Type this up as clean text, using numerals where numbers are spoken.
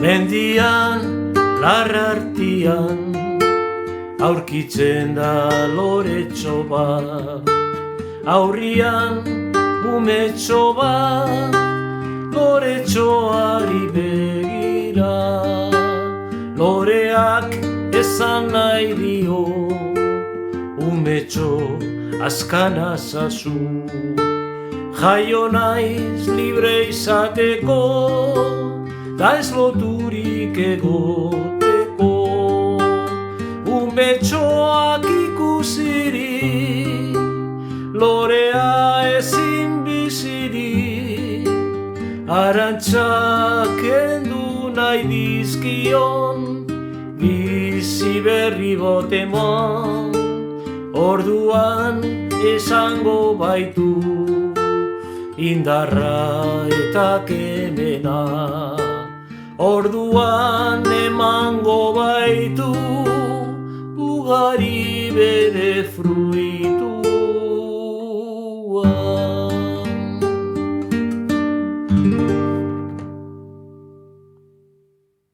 Mendian, larrartian, aurkitzen da loretxo bat. Aurrian, umetxo bat, loretxoari begira. Loreak esan nahi dio, umetxo azkana zazu. Jaio naiz libre izateko, da ez loturik egoteko. Umetxoak ikusiri, lorea ezin biziri. Arantxak kendu nahi dizkion, bizi berri boteman. Orduan esango baitu, indarra eta kemena. Orduan emango baitu, ugari bere fruitu.